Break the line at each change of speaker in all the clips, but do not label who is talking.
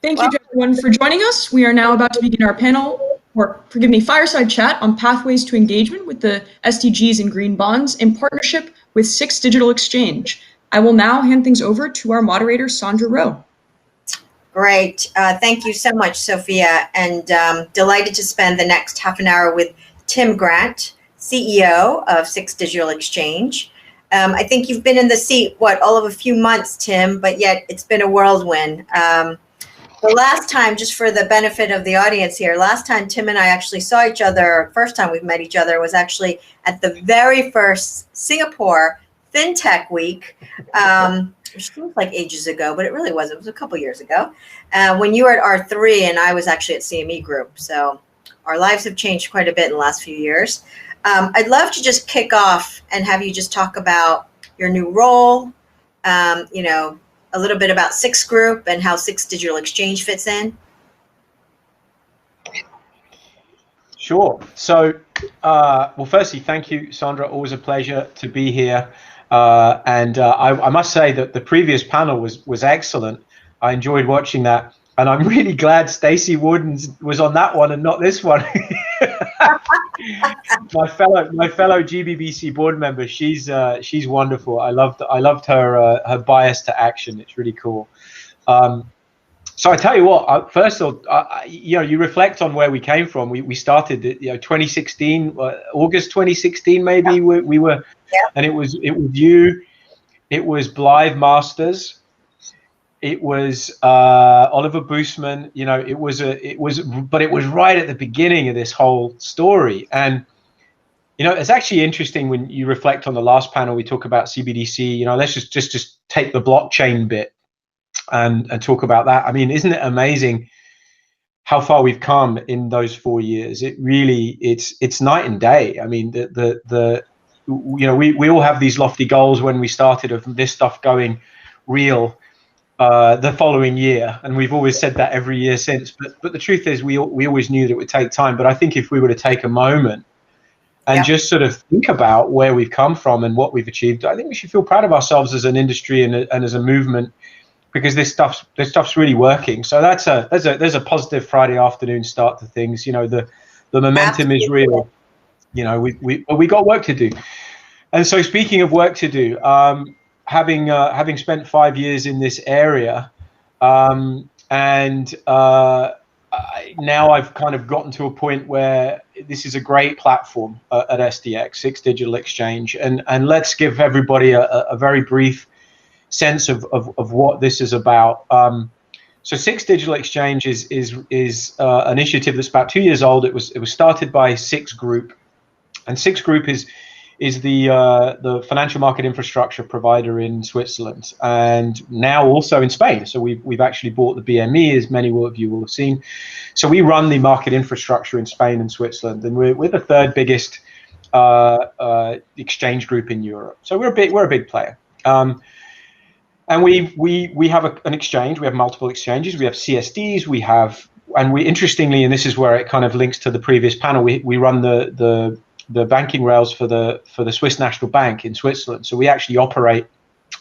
Thank you to everyone for joining us. We are now about to begin our panel, or forgive me, fireside chat on pathways to engagement with the SDGs and green bonds in partnership with Six Digital Exchange. I will now hand things over to our moderator, Sandra Ro.
Great. Thank you so much, Sophia, and delighted to spend the next half an hour with Tim Grant, CEO of Six Digital Exchange. I think you've been in the seat, all of a few months, Tim, but yet it's been a whirlwind. The last time, just for the benefit of the audience here, last time Tim and I actually saw each other, first time we've met each other, was actually at the very first Singapore FinTech Week, which seems like ages ago, but it really wasn't. It was a couple years ago, when you were at R3 and I was actually at CME Group. So our lives have changed quite a bit in the last few years. I'd love to just kick off and have you just talk about your new role, a little bit about Six Group and how Six Digital Exchange fits in.
Sure. So, well, firstly, thank you, Sandra. Always a pleasure to be here. I must say that the previous panel was excellent. I enjoyed watching that, and I'm really glad Stacey Warden was on that one and not this one. my fellow GBBC board member, she's wonderful. I loved her bias to action. It's really cool. So I tell you what, first of all, you reflect on where we came from. We started, 2016, August 2016, maybe.
Yeah.
we were,
yeah.
And it was you, it was Blythe Masters, it was Oliver Boosman. But it was right at the beginning of this whole story. And it's actually interesting when you reflect on the last panel. We talk about CBDC. Let's just take the blockchain bit and talk about that. I mean, isn't it amazing how far we've come in those 4 years? It really, it's night and day. I mean, we all have these lofty goals when we started of this stuff going real the following year, and we've always said that every year since. But the truth is, we always knew that it would take time. But I think if we were to take a moment and just sort of think about where we've come from and what we've achieved, I think we should feel proud of ourselves as an industry and as a movement, because this stuff's really working. So there's a positive Friday afternoon start to things. The momentum is real. We got work to do. And so, speaking of work to do, having spent 5 years in this area, now I've kind of gotten to a point where this is a great platform at SDX, Six Digital Exchange, and let's give everybody a very brief sense of what this is about. So Six Digital Exchange is an initiative that's about 2 years old. It was started by Six Group, and Six Group is the financial market infrastructure provider in Switzerland, and now also in Spain. So we've actually bought the BME, as many of you will have seen. So we run the market infrastructure in Spain and Switzerland, and we're the third biggest exchange group in Europe. So we're a big player. And we have an exchange. We have multiple exchanges. We have CSDs. Interestingly, and this is where it kind of links to the previous panel, we run the banking rails for the Swiss National Bank in Switzerland. So we actually operate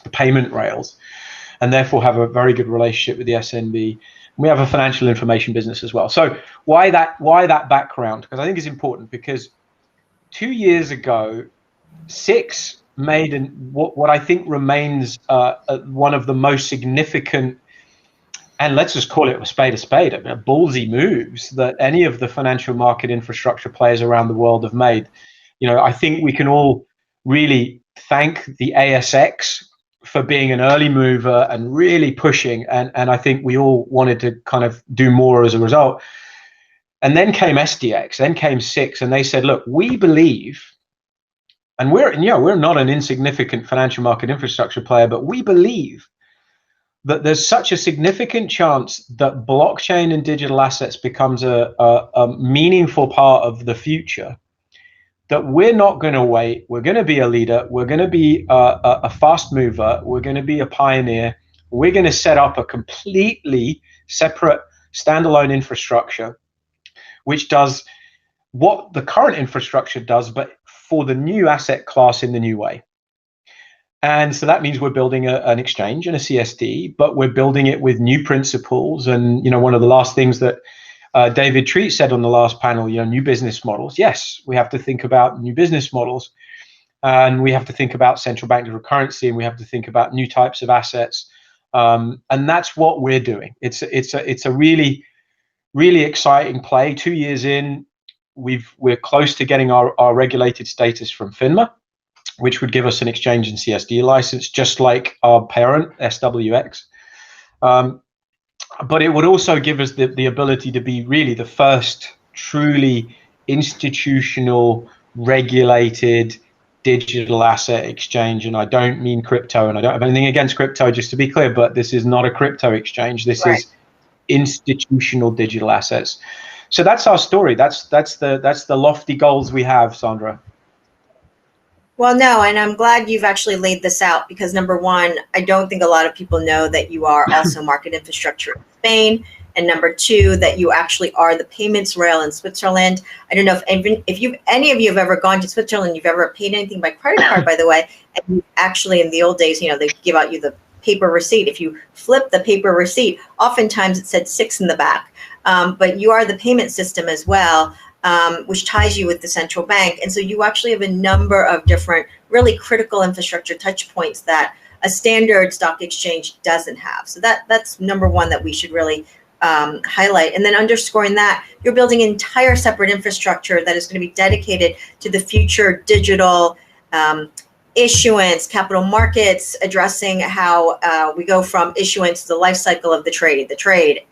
the payment rails, and therefore have a very good relationship with the SNB. We have a financial information business as well. So why that background? Because I think it's important, because 2 years ago, Six made what I think remains one of the most significant, and let's just call it a spade, I mean, ballsy moves that any of the financial market infrastructure players around the world have made. I think we can all really thank the ASX for being an early mover and really pushing, and I think we all wanted to kind of do more as a result. And then came SDX, then came Six, and they said, look, we believe, and we're not an insignificant financial market infrastructure player, but we believe that there's such a significant chance that blockchain and digital assets becomes a meaningful part of the future, that we're not going to wait. We're going to be a leader. We're going to be a fast mover. We're going to be a pioneer. We're going to set up a completely separate standalone infrastructure, which does what the current infrastructure does, but for the new asset class in the new way. And so that means we're building an exchange and a CSD, but we're building it with new principles. And, one of the last things that David Treat said on the last panel, new business models. Yes, we have to think about new business models, and we have to think about central bank digital currency, and we have to think about new types of assets. And that's what we're doing. It's a really, really exciting play. 2 years in, we're close to getting our regulated status from FINMA, which would give us an exchange and CSD license, just like our parent, SWX. But it would also give us the ability to be really the first truly institutional, regulated digital asset exchange. And I don't mean crypto, and I don't have anything against crypto, just to be clear, but this is not a crypto exchange. This is institutional digital assets. So that's our story. That's the lofty goals we have, Sandra.
Well, no, and I'm glad you've actually laid this out, because number one, I don't think a lot of people know that you are also market infrastructure in Spain, and number two, that you actually are the payments rail in Switzerland. I don't know if any of you have ever gone to Switzerland, you've ever paid anything by credit card, by the way, and actually in the old days, they give out you the paper receipt. If you flip the paper receipt, oftentimes it said 6 in the back, but you are the payment system as well. Which ties you with the central bank. And so you actually have a number of different really critical infrastructure touch points that a standard stock exchange doesn't have. So that's number one that we should really highlight. And then underscoring that, you're building an entire separate infrastructure that is going to be dedicated to the future digital issuance, capital markets, addressing how we go from issuance to the life cycle of the trade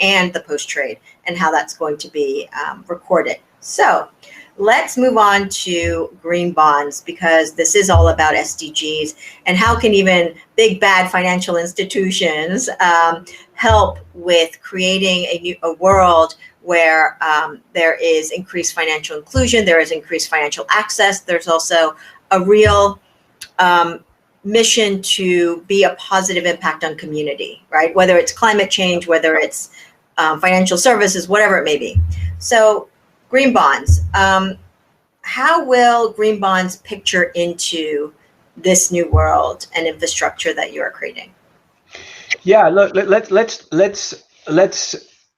and the post-trade, and how that's going to be recorded. So let's move on to green bonds, because this is all about SDGs, and how can even big bad financial institutions help with creating a world where there is increased financial inclusion, there is increased financial access, there's also a real mission to be a positive impact on community, right? Whether it's climate change, whether it's financial services, whatever it may be. So green bonds, how will green bonds picture into this new world and infrastructure that you are creating?
Yeah, look, let's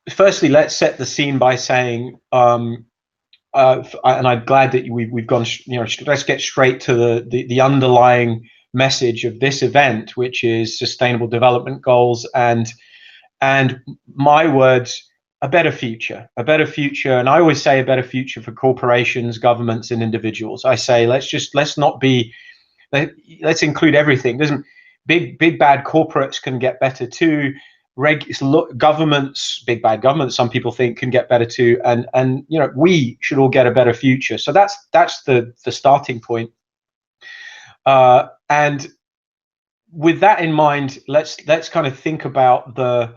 firstly, let's set the scene by saying, and I'm glad that we've gone, let's get straight to the underlying message of this event, which is sustainable development goals, and my words, a better future. And I always say a better future for corporations, governments, and individuals. I say, let's include everything. Big bad corporates can get better too. Governments, big bad governments, some people think, can get better too. And we should all get a better future. So that's the starting point. And with that in mind, let's kind of think about the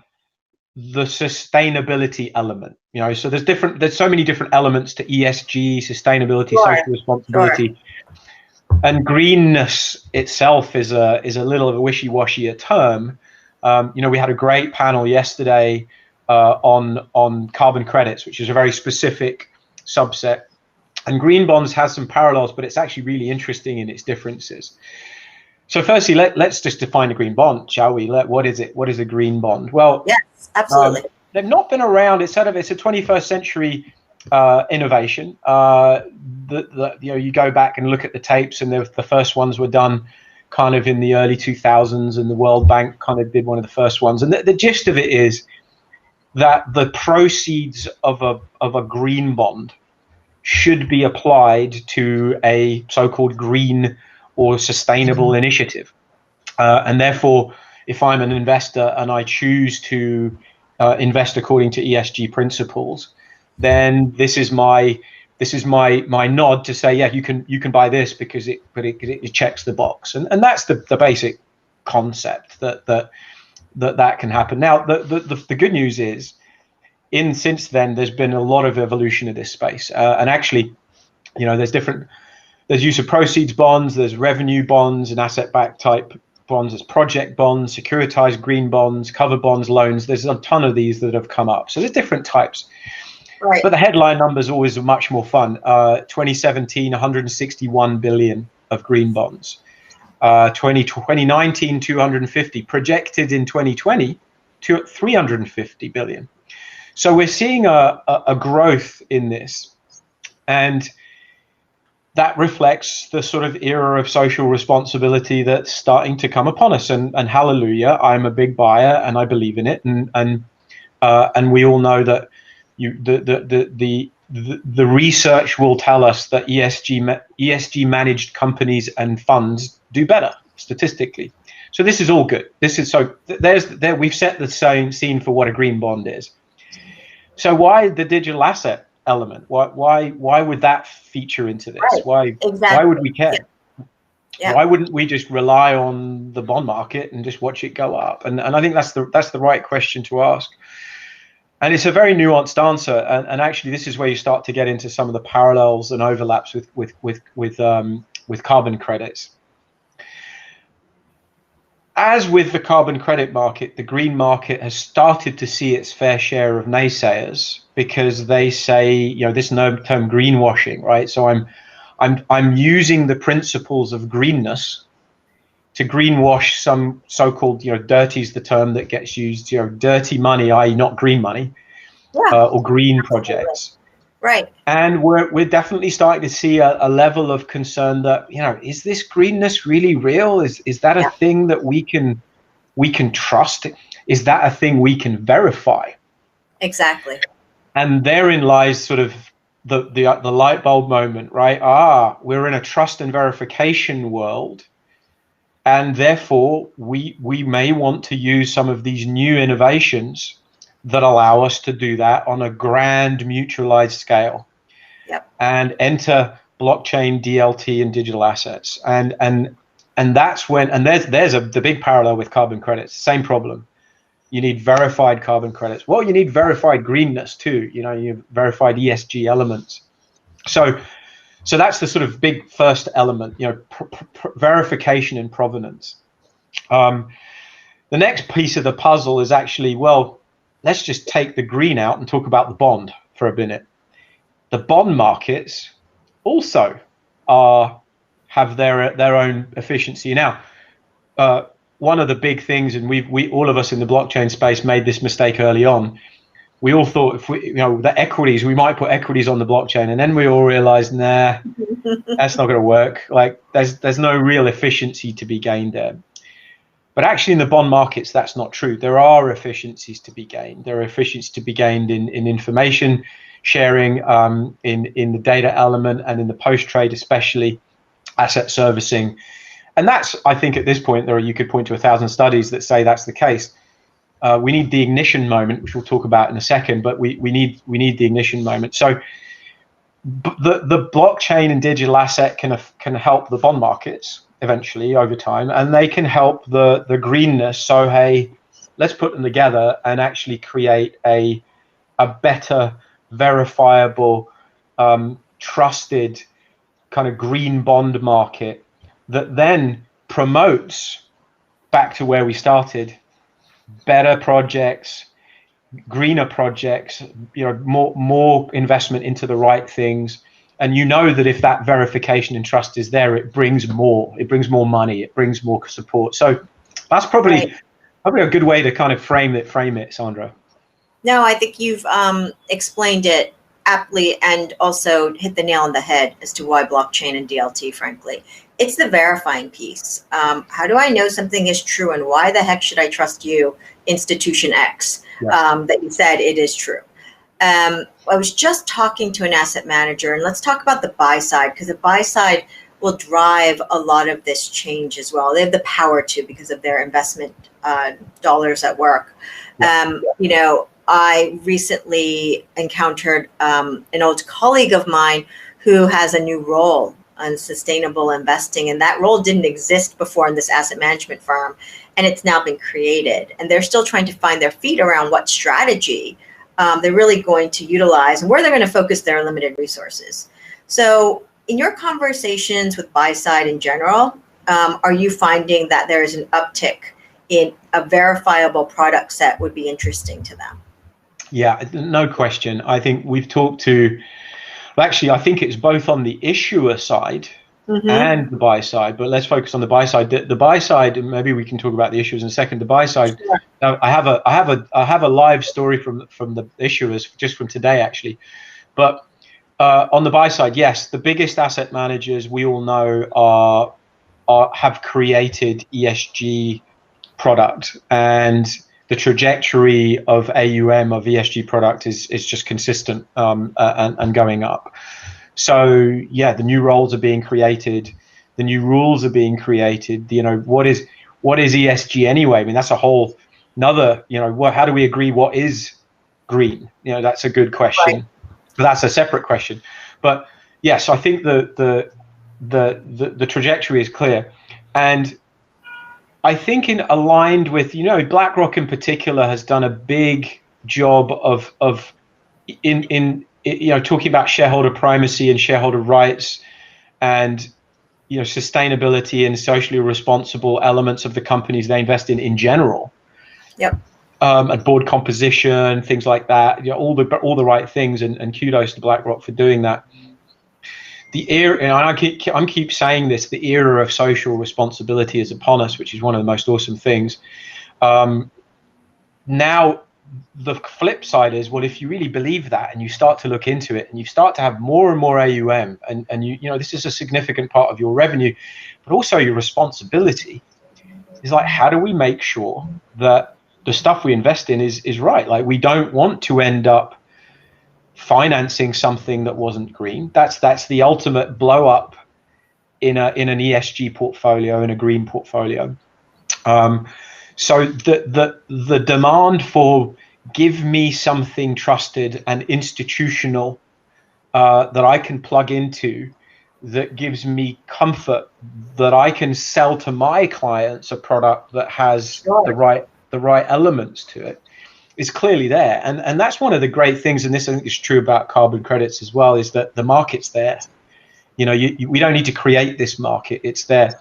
sustainability element. So there's so many different elements to ESG, sustainability, social responsibility. And greenness itself is a little of a wishy-washy term. We had a great panel yesterday on carbon credits, which is a very specific subset. And green bonds has some parallels, but it's actually really interesting in its differences. So firstly, let's just define a green bond, shall we? What is it? What is a green bond? Well,
yes, absolutely.
They've not been around. It's a 21st century innovation. You go back and look at the tapes, and the first ones were done kind of in the early 2000s, and the World Bank kind of did one of the first ones. And the gist of it is that the proceeds of a green bond should be applied to a so-called green or sustainable initiative. And therefore, if I'm an investor and I choose to invest according to ESG principles, then this is my nod to say, yeah, you can buy this because it checks the box, and that's the basic concept that can happen. Now, the good news is, since then, there's been a lot of evolution of this space, and actually, there's use of proceeds bonds, there's revenue bonds and asset-backed type bonds, there's project bonds, securitized green bonds, covered bonds, loans. There's a ton of these that have come up. So there's different types. Right. But the headline numbers always are much more fun. 2017, 161 billion of green bonds. 2019, 250, projected in 2020 to 350 billion. So we're seeing a growth in this, and that reflects the sort of era of social responsibility that's starting to come upon us. And hallelujah, I'm a big buyer and I believe in it. And we all know that the research will tell us that ESG managed companies and funds do better statistically. So this is all good. This is we've set the scene for what a green bond is. So why the digital asset element? Why would that feature into this?
Right.
Why would we care?
Yeah.
Why wouldn't we just rely on the bond market and just watch it go up? And I think that's the right question to ask. And it's a very nuanced answer. And actually, this is where you start to get into some of the parallels and overlaps with carbon credits. As with the carbon credit market, the green market has started to see its fair share of naysayers, because they say, this term greenwashing, right? So I'm using the principles of greenness to greenwash some so-called, dirty is the term that gets used, dirty money, i.e. not green money, or green projects.
Right.
And we're definitely starting to see a level of concern that, is this greenness really real? Is that a thing that we can trust? Is that a thing we can verify?
Exactly.
And therein lies sort of the light bulb moment, right? We're in a trust and verification world, and therefore we may want to use some of these new innovations that allow us to do that on a grand mutualized scale.
Yep.
And enter blockchain, DLT, and digital assets. And that's when, and there's the big parallel with carbon credits, same problem. You need verified carbon credits. Well, you need verified greenness too. You have verified ESG elements. So that's the sort of big first element, verification and provenance. The next piece of the puzzle is actually, let's just take the green out and talk about the bond for a minute. The bond markets also have their own efficiency. Now, one of the big things, and we all of us in the blockchain space made this mistake early on. We all thought if the equities, we might put equities on the blockchain, and then we all realized, nah, that's not going to work. Like there's no real efficiency to be gained there. But actually in the bond markets, that's not true. There are efficiencies to be gained. There are efficiencies to be gained in information sharing, in the data element, and in the post-trade, especially asset servicing. And that's, I think at this point, you could point to 1,000 studies that say that's the case. We need the ignition moment, which we'll talk about in a second, but we need the ignition moment. So the blockchain and digital asset can help the bond markets eventually over time, and they can help the greenness. So hey, let's put them together and actually create a better, verifiable, trusted kind of green bond market that then promotes back to where we started, better projects, greener projects, more investment into the right things. And that if that verification and trust is there, it brings more money, it brings more support. So that's probably a good way to kind of frame it, Sandra.
No, I think you've explained it aptly and also hit the nail on the head as to why blockchain and DLT, frankly. It's the verifying piece. How do I know something is true, and why the heck should I trust you, institution X, that you said it is true? I was just talking to an asset manager, and let's talk about the buy side, because the buy side will drive a lot of this change as well. They have the power to, because of their investment dollars at work. I recently encountered an old colleague of mine who has a new role on sustainable investing, and that role didn't exist before in this asset management firm, and it's now been created. And they're still trying to find their feet around what strategy they're really going to utilize and where they're going to focus their limited resources. So in your conversations with buy side in general, are you finding that there is an uptick in a verifiable product set would be interesting to them?
Yeah, no question. I think we've talked to, actually, I think it's both on the issuer side and the buy side, but let's focus on the buy side. The buy side, and maybe we can talk about the issuers in a second. The buy side,
Sure.
I have a live story from the issuers just from today actually, but on the buy side, yes, the biggest asset managers we all know have created ESG product, and the trajectory of AUM of ESG product is just consistent and going up. So yeah, the new roles are being created, the new rules are being created. What is ESG anyway? I mean, that's a whole another. How do we agree what is green? That's a good question.
Right.
But that's a separate question. But yes, I think the trajectory is clear, and I think aligned with BlackRock in particular has done a big job of talking about shareholder primacy and shareholder rights, and sustainability and socially responsible elements of the companies they invest in general.
Yep.
And board composition, things like that. All the right things, and kudos to BlackRock for doing that. The era, and I keep saying this, the era of social responsibility is upon us, which is one of the most awesome things. Now, the flip side is, well, if you really believe that and you start to look into it and you start to have more and more AUM, and this is a significant part of your revenue, but also your responsibility, is like, how do we make sure that the stuff we invest in is right? Like, we don't want to end up financing something that wasn't green. That's the ultimate blow up in an ESG portfolio, in a green portfolio. So the demand for give me something trusted and institutional that I can plug into, that gives me comfort that I can sell to my clients a product that has the right elements to it, is clearly there. And that's one of the great things, and this I think is true about carbon credits as well, is that the market's there. We don't need to create this market, it's there.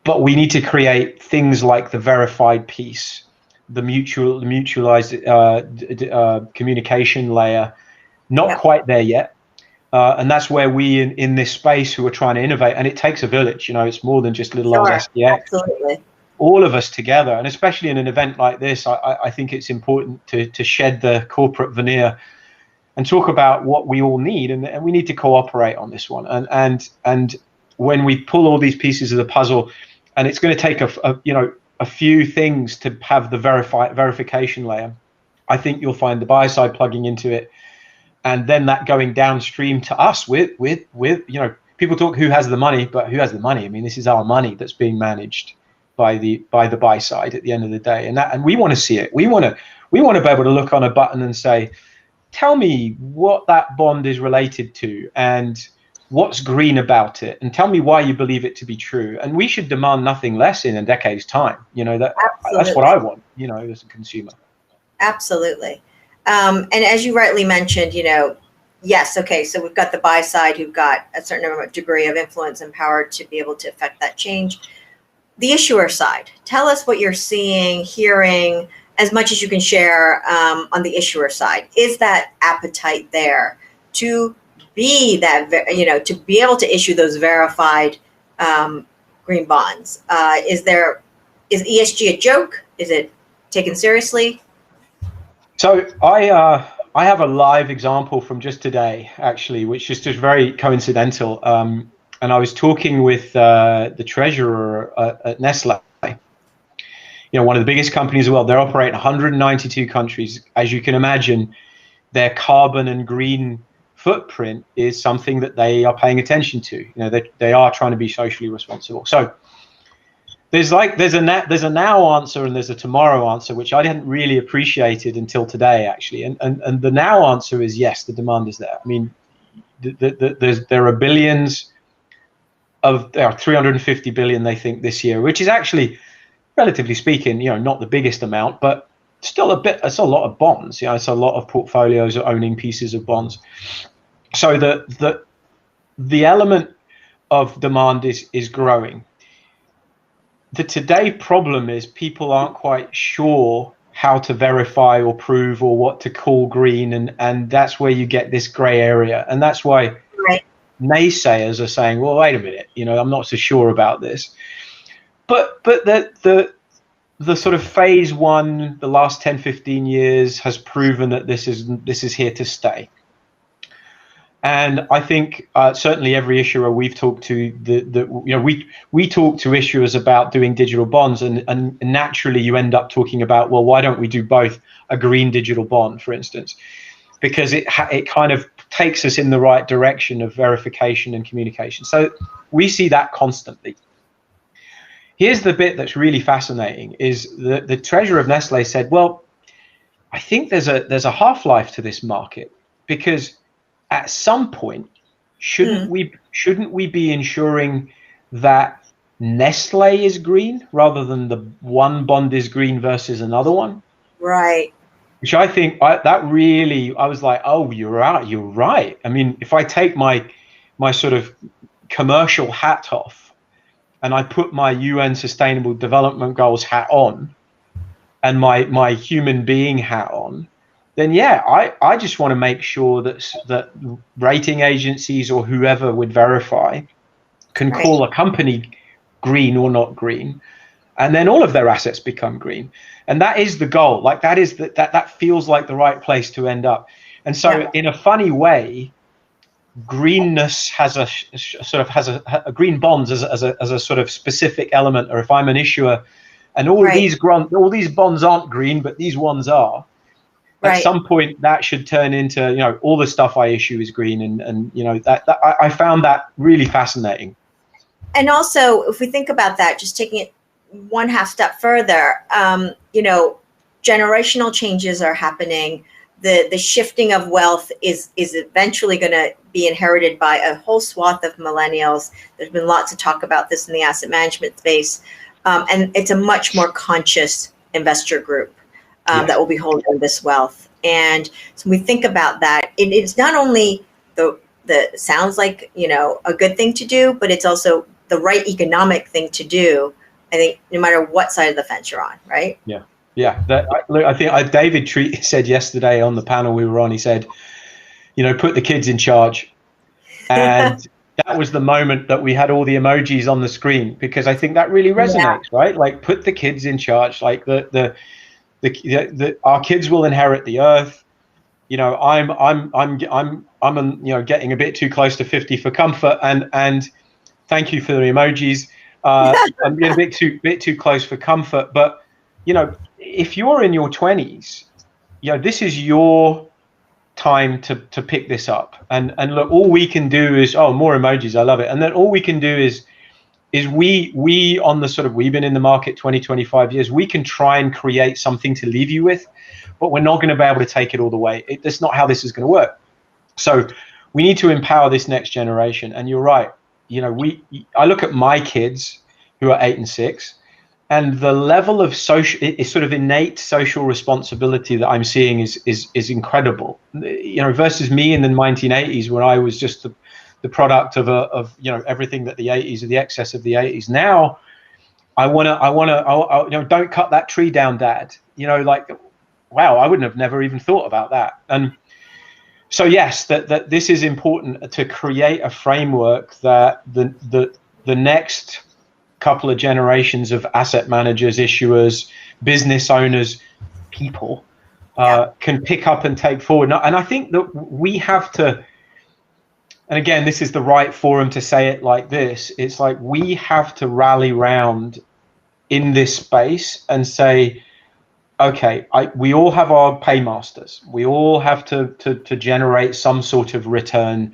But we need to create things like the verified piece, the mutualized communication layer, not quite there yet. And that's where we in this space who are trying to innovate, and it takes a village. It's more than just little old SDX.
Absolutely.
All of us together, and especially in an event like this, I think it's important to shed the corporate veneer and talk about what we all need, and we need to cooperate on this one. And when we pull all these pieces of the puzzle, and it's going to take a few things to have the verification layer, I think you'll find the buy side plugging into it, and then that going downstream to us with people talk who has the money, but who has the money? I mean, this is our money that's being managed by the buy side at the end of the day, and we want to see it. We want to be able to look on a button and say, tell me what that bond is related to and what's green about it, and tell me why you believe it to be true. And we should demand nothing less in a decade's time. That's what I want, as a consumer.
Absolutely. And as you rightly mentioned, yes, okay, so we've got the buy side who've got a certain degree of influence and power to be able to affect that change. The issuer side, tell us what you're seeing, hearing, as much as you can share on the issuer side. Is that appetite there to be that, to be able to issue those verified green bonds? Is ESG a joke? Is it taken seriously?
So I have a live example from just today, actually, which is just very coincidental. And I was talking with the treasurer at Nestle, one of the biggest companies in the world. They operate in 192 countries. As you can imagine, their carbon and green footprint is something that they are paying attention to. They are trying to be socially responsible. So there's a now answer and there's a tomorrow answer, which I hadn't really appreciated until today, actually. And the now answer is yes, the demand is there. I mean, there are billions. There are 350 billion, they think, this year, which is actually, relatively speaking, not the biggest amount, but still a bit. It's a lot of bonds. It's a lot of portfolios owning pieces of bonds. So the element of demand is growing. The today problem is people aren't quite sure how to verify or prove or what to call green, and that's where you get this gray area, and that's why naysayers are saying, well, wait a minute, I'm not so sure about this. But the sort of phase one, the last 10, 15 years has proven that this is here to stay. And I think certainly every issuer we've talked to, we talk to issuers about doing digital bonds, and naturally you end up talking about, well, why don't we do both a green digital bond, for instance, because it kind of takes us in the right direction of verification and communication. So we see that constantly. Here's the bit that's really fascinating: is the treasurer of Nestle said, well, I think there's a half-life to this market, because at some point, shouldn't we be ensuring that Nestle is green rather than the one bond is green versus another one?
Right.
Which I think I was like, oh, you're right. I mean, if I take my sort of commercial hat off and I put my UN Sustainable Development Goals hat on and my human being hat on, then yeah, I just want to make sure that rating agencies or whoever would verify can call a company green or not green, and then all of their assets become green. And that is the goal. Like that feels like the right place to end up. And so in a funny way, greenness has a green bonds as a sort of specific element. Or if I'm an issuer and all these bonds aren't green, but these ones are, at some point that should turn into, all the stuff I issue is green. And that I found that really fascinating. And
also, if we think about that, just taking it one half step further, generational changes are happening. The shifting of wealth is eventually going to be inherited by a whole swath of millennials. There's been lots of talk about this in the asset management space. And it's a much more conscious investor group that will be holding this wealth. And so when we think about that, it's not only the sounds like, a good thing to do, but it's also the right economic thing to do, I think, no matter what side of the fence you're on, right?
Yeah. Yeah. I think David Treat said yesterday on the panel we were on, he said, put the kids in charge. And that was the moment that we had all the emojis on the screen, because I think that really resonates, right? Like, put the kids in charge. Like our kids will inherit the earth. I'm getting a bit too close to 50 for comfort, and thank you for the emojis. I'm getting a bit too close for comfort, but if you're in your 20s, this is your time to pick this up. And look, all we can do is, more emojis, I love it. And then all we can do is we on the sort of, we've been in the market 20, 25 years, we can try and create something to leave you with, but we're not going to be able to take it all the way. That's not how this is going to work. So we need to empower this next generation. And you're right. I look at my kids who are 8 and 6, and the level of sort of innate social responsibility that I'm seeing is incredible. Versus me in the 1980s, when I was just the product of everything that the 80s or the excess of the 80s. Now, I want to don't cut that tree down, Dad. Wow, I wouldn't have never even thought about that. And so yes, that this is important to create a framework that the next couple of generations of asset managers, issuers, business owners, people can pick up and take forward. And I think that we have to, and again, this is the right forum to say it like this, it's like we have to rally round in this space and say, okay, we all have our paymasters. We all have to generate some sort of return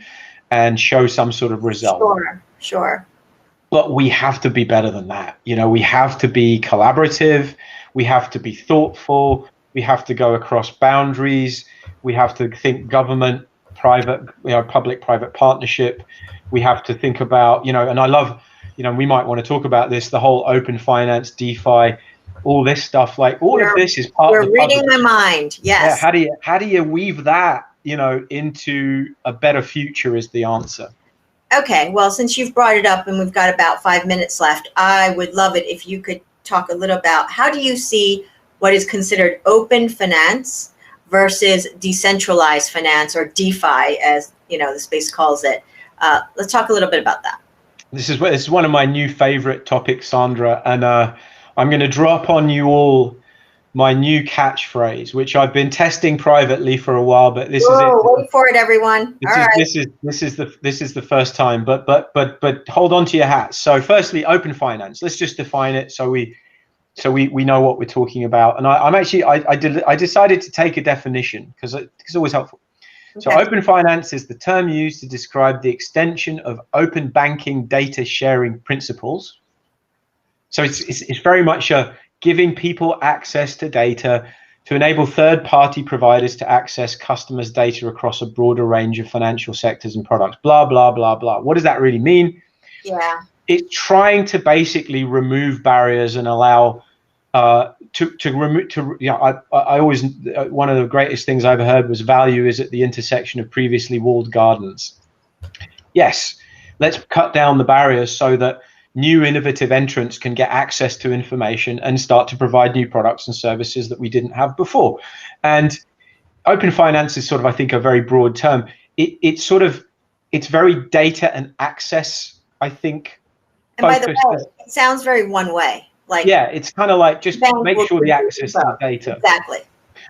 and show some sort of result.
Sure.
But we have to be better than that. We have to be collaborative. We have to be thoughtful. We have to go across boundaries. We have to think government, private, public-private partnership. We have to think about, and I love, we might want to talk about this, the whole open finance, DeFi, all this stuff. Like all of this is part of the puzzle.
You're reading my mind. Yes.
Yeah, how do you weave that, into a better future is the answer.
Okay, well, since you've brought it up and we've got about 5 minutes left, I would love it if you could talk a little about how do you see what is considered open finance versus decentralized finance, or DeFi, as the space calls it. Let's talk a little bit about that.
This is one of my new favorite topics, Sandra, and I'm going to drop on you all my new catchphrase, which I've been testing privately for a while, but this is it.
Wait for it, everyone.
This is the first time, but hold on to your hats. So firstly, open finance. Let's just define it so we know what we're talking about. And I decided to take a definition because it's always helpful. Okay. So open finance is the term used to describe the extension of open banking data sharing principles. So it's very much giving people access to data to enable third-party providers to access customers' data across a broader range of financial sectors and products. Blah, blah, blah, blah. What does that really mean?
Yeah.
It's trying to basically remove barriers and allow I always, one of the greatest things I ever heard was value is at the intersection of previously walled gardens. Yes, let's cut down the barriers so that new innovative entrants can get access to information and start to provide new products and services that we didn't have before. And open finance is sort of, I think, a very broad term. It's very data and access, I think.
And by the way, it sounds very one way. Like,
yeah, it's kind of like just make sure the access to the data.
Exactly.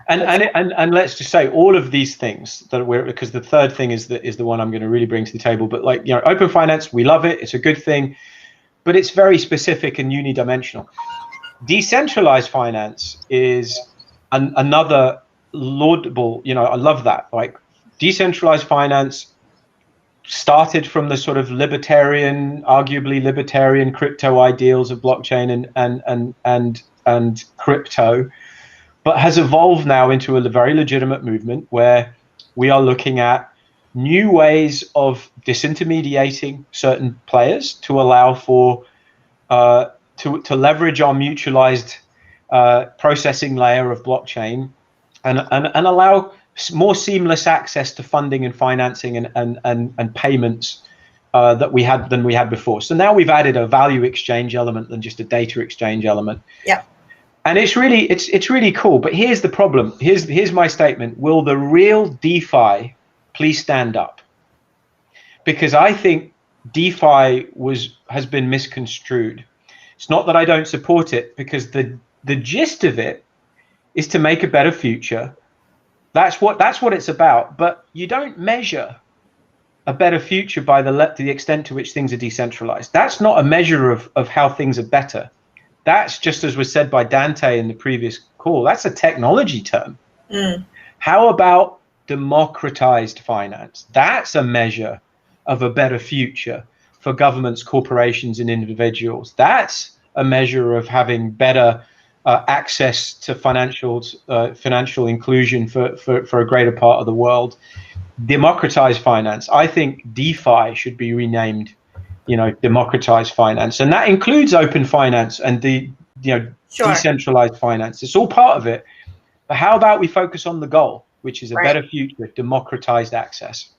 And let's just say all of these things that because the third thing is the one I'm going to really bring to the table. But like, open finance, we love it. It's a good thing, but it's very specific and unidimensional. Decentralized finance is another laudable. I love that. Like, decentralized finance started from the sort of arguably libertarian crypto ideals of blockchain and crypto, but has evolved now into a very legitimate movement where we are looking at new ways of disintermediating certain players to allow for to leverage our mutualized processing layer of blockchain and allow more seamless access to funding and financing and payments than we had before. So now we've added a value exchange element than just a data exchange element.
Yeah.
And it's really cool. But here's the problem. Here's my statement. Will the real DeFi please stand up? Because I think DeFi has been misconstrued. It's not that I don't support it, because the gist of it is to make a better future. That's what it's about. But you don't measure a better future by the extent to which things are decentralized. That's not a measure of how things are better. That's just, as was said by Dante in the previous call, that's a technology term. How about democratized finance? That's a measure of a better future for governments, corporations, and individuals. That's a measure of having better access to financial inclusion for a greater part of the world. Democratized finance. I think DeFi should be renamed, democratized finance, and that includes open finance and decentralized finance. It's all part of it. But how about we focus on the goal, which is a better future, democratized access.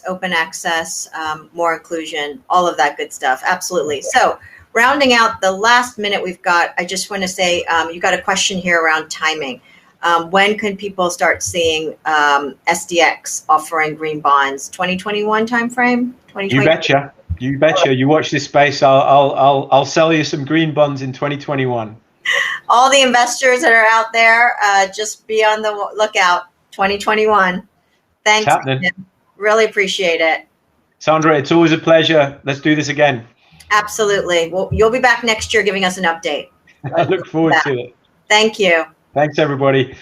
Open access, more inclusion, all of that good stuff. Absolutely. So, rounding out the last minute we've got, I just want to say you got a question here around timing. When can people start seeing SDX offering green bonds? 2021 timeframe?
You betcha. You betcha. You watch this space. I'll sell you some green bonds in 2021.
All the investors that are out there, just be on the lookout. 2021. Thanks. Really appreciate it.
Sandra, it's always a pleasure. Let's do this again.
Absolutely. Well, you'll be back next year giving us an update.
I look forward to it.
Thank you.
Thanks, everybody.